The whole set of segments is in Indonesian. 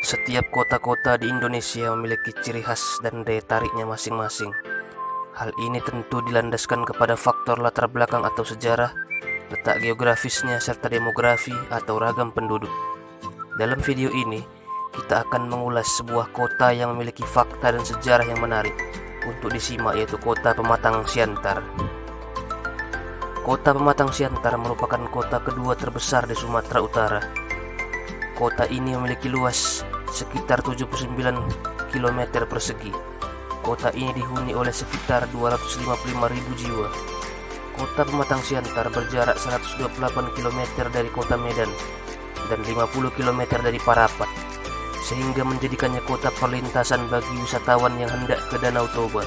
Setiap kota-kota di Indonesia memiliki ciri khas dan daya tariknya masing-masing. Hal ini tentu dilandaskan kepada faktor latar belakang atau sejarah, letak geografisnya, serta demografi atau ragam penduduk. Dalam video ini, kita akan mengulas sebuah kota yang memiliki fakta dan sejarah yang menarik untuk disimak, yaitu Kota Pematang Siantar. Kota Pematang Siantar merupakan kota kedua terbesar di Sumatera Utara. Kota ini memiliki luas sekitar 79 km persegi. Kota ini dihuni oleh sekitar 255.000 jiwa. Kota Pematang Siantar berjarak 128 km dari kota Medan dan 50 km dari Parapat, sehingga menjadikannya kota perlintasan bagi wisatawan yang hendak ke Danau Toba.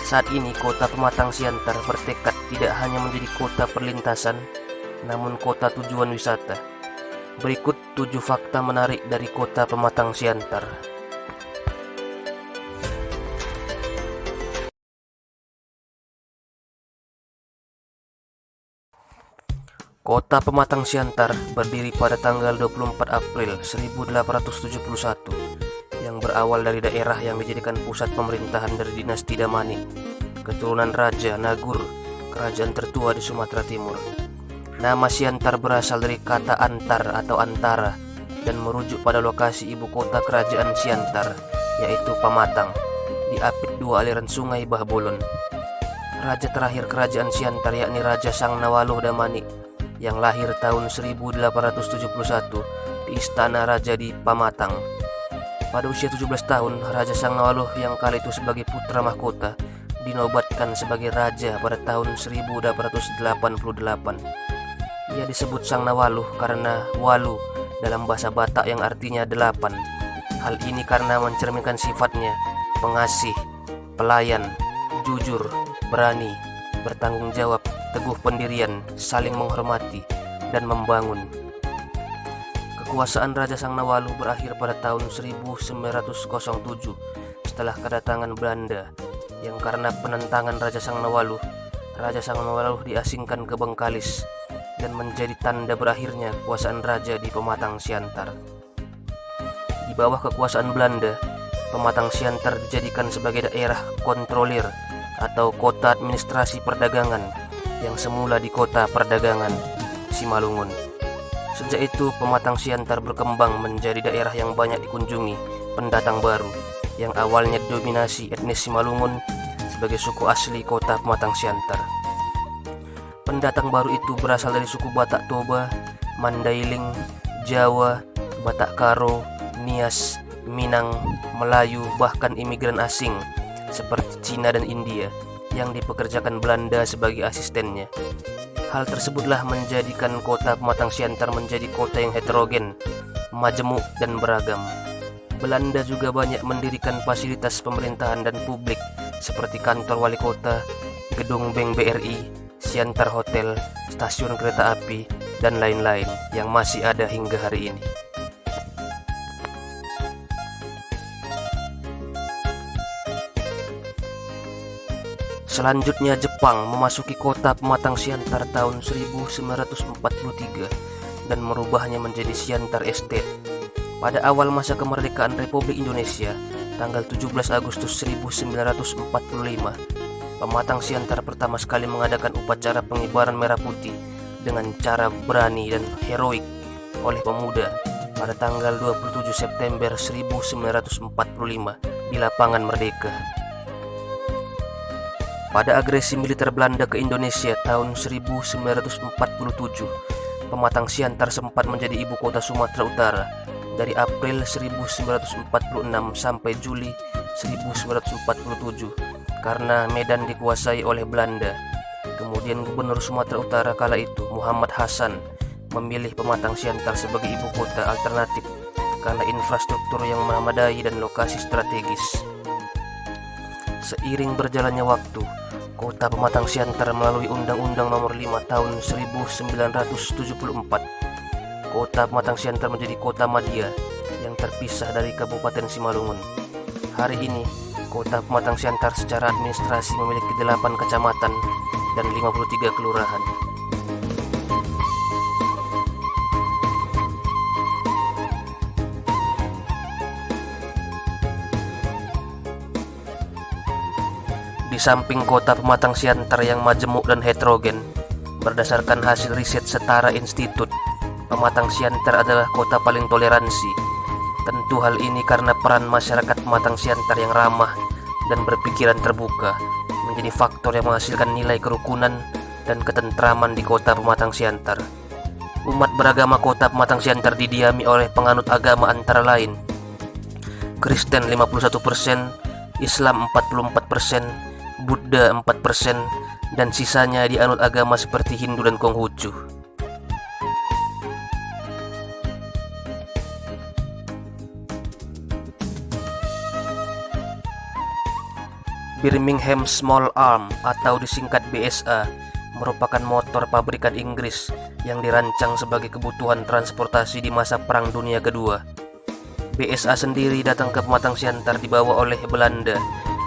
Saat ini kota Pematang Siantar bertekad tidak hanya menjadi kota perlintasan, namun kota tujuan wisata. Berikut 7 fakta menarik dari kota Pematang Siantar. Kota Pematang Siantar berdiri pada tanggal 24 April 1871 yang berawal dari daerah yang dijadikan pusat pemerintahan dari dinasti Damanik, keturunan Raja Nagur, kerajaan tertua di Sumatera Timur. Nama Siantar berasal dari kata antar atau antara dan merujuk pada lokasi ibu kota kerajaan Siantar, yaitu Pamatang, di apit dua aliran sungai Bahbolon. Raja terakhir kerajaan Siantar yakni Raja Sangnawaloh Damanik yang lahir tahun 1871 di Istana Raja di Pamatang. Pada usia 17 tahun, Raja Sangnawaloh yang kala itu sebagai putra mahkota dinobatkan sebagai raja pada tahun 1888. Ia disebut Sangnawaloh karena walu dalam bahasa Batak yang artinya 8. Hal ini karena mencerminkan sifatnya pengasih, pelayan, jujur, berani, bertanggung jawab, teguh pendirian, saling menghormati, dan membangun. Kekuasaan Raja Sangnawaloh berakhir pada tahun 1907 setelah kedatangan Belanda, yang karena penentangan Raja Sangnawaloh diasingkan ke Bengkalis dan menjadi tanda berakhirnya kekuasaan raja di Pematang Siantar. Di bawah kekuasaan Belanda, Pematang Siantar dijadikan sebagai daerah kontrolir atau kota administrasi perdagangan yang semula di kota perdagangan Simalungun. Sejak itu, Pematang Siantar berkembang menjadi daerah yang banyak dikunjungi pendatang baru yang awalnya didominasi etnis Simalungun sebagai suku asli kota Pematang Siantar. Pendatang baru itu berasal dari suku Batak Toba, Mandailing, Jawa, Batak Karo, Nias, Minang, Melayu, bahkan imigran asing seperti Cina dan India yang dipekerjakan Belanda sebagai asistennya. Hal tersebutlah menjadikan kota Pematang Siantar menjadi kota yang heterogen, majemuk, dan beragam. Belanda juga banyak mendirikan fasilitas pemerintahan dan publik seperti kantor wali kota, gedung Bank BRI, Siantar Hotel, stasiun kereta api, dan lain-lain yang masih ada hingga hari ini. Selanjutnya, Jepang memasuki kota Pematang Siantar tahun 1943 dan merubahnya menjadi Siantar Estate. Pada awal masa kemerdekaan Republik Indonesia, tanggal 17 Agustus 1945, Pematang Siantar pertama sekali mengadakan upacara pengibaran merah putih dengan cara berani dan heroik oleh pemuda pada tanggal 27 September 1945 di Lapangan Merdeka. Pada agresi militer Belanda ke Indonesia tahun 1947, Pematang Siantar sempat menjadi ibu kota Sumatera Utara dari April 1946 sampai Juli 1947 karena Medan dikuasai oleh Belanda. Kemudian Gubernur Sumatera Utara kala itu, Muhammad Hasan, memilih Pematang Siantar sebagai ibu kota alternatif karena infrastruktur yang memadai dan lokasi strategis. Seiring berjalannya waktu, kota Pematang Siantar melalui Undang-Undang Nomor 5 Tahun 1974, kota Pematang Siantar menjadi kota madya yang terpisah dari Kabupaten Simalungun. Hari ini, kota Pematang Siantar secara administrasi memiliki 8 kecamatan dan 53 kelurahan. Di samping kota pematang siantar yang majemuk dan heterogen, berdasarkan hasil riset Setara Institute, Pematang Siantar adalah kota paling toleransi. Tentu hal ini karena peran masyarakat Pematang Siantar yang ramah dan berpikiran terbuka menjadi faktor yang menghasilkan nilai kerukunan dan ketentraman di kota Pematang Siantar. Umat beragama kota Pematang Siantar didiami oleh penganut agama antara lain Kristen 51%, Islam 44%, Buddha 4%, dan sisanya dianut agama seperti Hindu dan Konghucu. Birmingham Small Arm atau disingkat BSA merupakan motor pabrikan Inggris yang dirancang sebagai kebutuhan transportasi di masa Perang Dunia Kedua. BSA sendiri datang ke Pematang Siantar dibawa oleh Belanda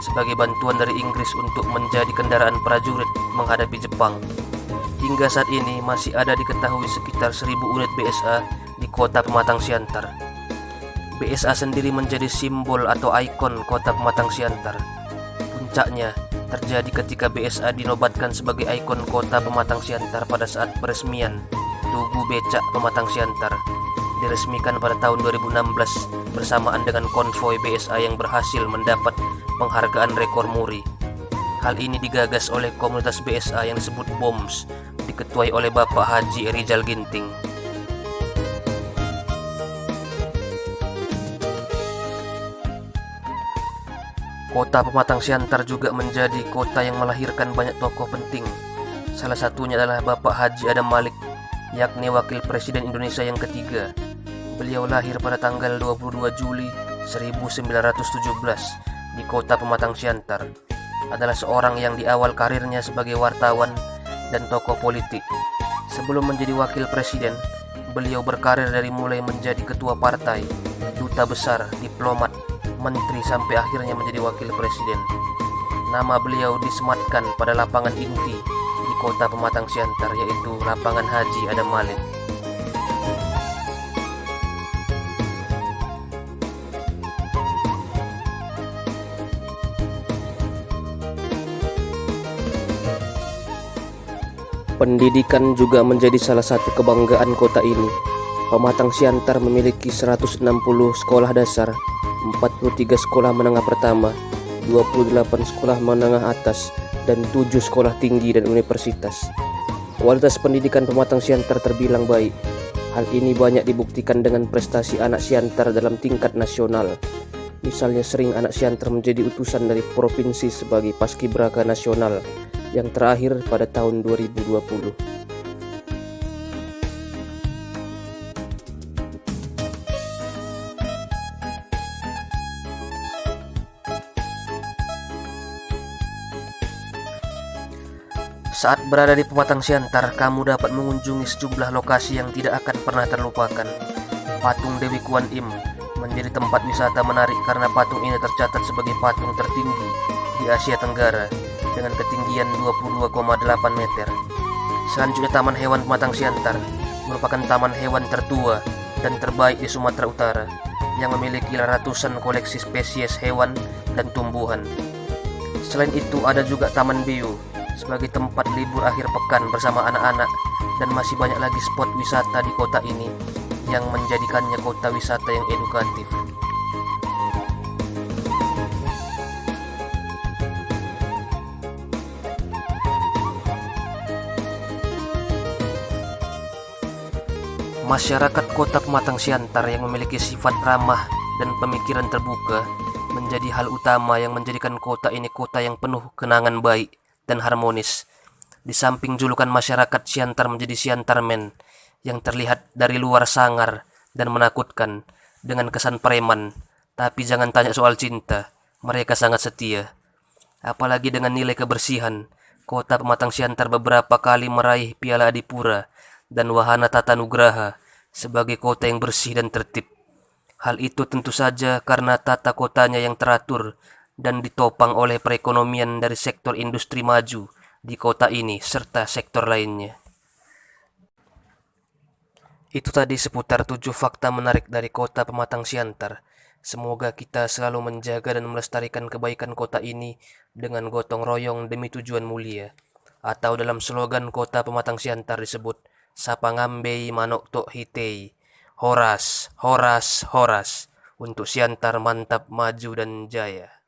sebagai bantuan dari Inggris untuk menjadi kendaraan prajurit menghadapi Jepang. Hingga saat ini masih ada diketahui sekitar 1.000 unit BSA di kota Pematang Siantar. BSA sendiri menjadi simbol atau ikon kota Pematang Siantar. Puncaknya terjadi ketika BSA dinobatkan sebagai ikon kota Pematang Siantar pada saat peresmian Tugu Becak Pematang Siantar diresmikan pada tahun 2016 bersamaan dengan konvoi BSA yang berhasil mendapat penghargaan rekor muri. Hal ini digagas oleh komunitas BSA yang disebut BOMS, diketuai oleh Bapak Haji Rizal Ginting. Kota Pematang Siantar juga menjadi kota yang melahirkan banyak tokoh penting. Salah satunya adalah Bapak Haji Adam Malik, yakni Wakil Presiden Indonesia yang ketiga. Beliau lahir pada tanggal 22 Juli 1917 di kota Pematang Siantar. Adalah seorang yang di awal karirnya sebagai wartawan dan tokoh politik. Sebelum menjadi Wakil Presiden, beliau berkarir dari mulai menjadi ketua partai, duta besar, diplomat, menteri sampai akhirnya menjadi wakil presiden. Nama beliau disematkan pada lapangan inti di kota Pematang Siantar, yaitu Lapangan Haji Adam Malik. Pendidikan juga menjadi salah satu kebanggaan kota ini. Pematang Siantar memiliki 160 sekolah dasar, 43 sekolah menengah pertama, 28 sekolah menengah atas, dan 7 sekolah tinggi dan universitas. Kualitas pendidikan Pematang Siantar terbilang baik. Hal ini banyak dibuktikan dengan prestasi anak Siantar dalam tingkat nasional. Misalnya sering anak Siantar menjadi utusan dari provinsi sebagai paskibraka nasional yang terakhir pada tahun 2020. Saat berada di Pematang Siantar, kamu dapat mengunjungi sejumlah lokasi yang tidak akan pernah terlupakan. Patung Dewi Kuan Im menjadi tempat wisata menarik karena patung ini tercatat sebagai patung tertinggi di Asia Tenggara dengan ketinggian 22,8 meter. Selanjutnya Taman Hewan Pematang Siantar merupakan taman hewan tertua dan terbaik di Sumatera Utara yang memiliki ratusan koleksi spesies hewan dan tumbuhan. Selain itu ada juga Taman Bio sebagai tempat libur akhir pekan bersama anak-anak, dan masih banyak lagi spot wisata di kota ini yang menjadikannya kota wisata yang edukatif. Masyarakat kota Pematang Siantar yang memiliki sifat ramah dan pemikiran terbuka menjadi hal utama yang menjadikan kota ini kota yang penuh kenangan baik dan harmonis. Di samping julukan masyarakat Siantar menjadi Siantarmen yang terlihat dari luar sangar dan menakutkan dengan kesan preman, tapi jangan tanya soal cinta, mereka sangat setia. Apalagi dengan nilai kebersihan, kota Pematang Siantar beberapa kali meraih Piala Adipura dan Wahana Tata Nugraha sebagai kota yang bersih dan tertib. Hal itu tentu saja karena tata kotanya yang teratur dan ditopang oleh perekonomian dari sektor industri maju di kota ini serta sektor lainnya. Itu tadi seputar 7 fakta menarik dari kota Pematang Siantar. Semoga kita selalu menjaga dan melestarikan kebaikan kota ini dengan gotong royong demi tujuan mulia. Atau dalam slogan kota Pematang Siantar disebut, Sapa ngambei manok tok hitei. Horas, horas, horas. Untuk Siantar mantap, maju dan jaya.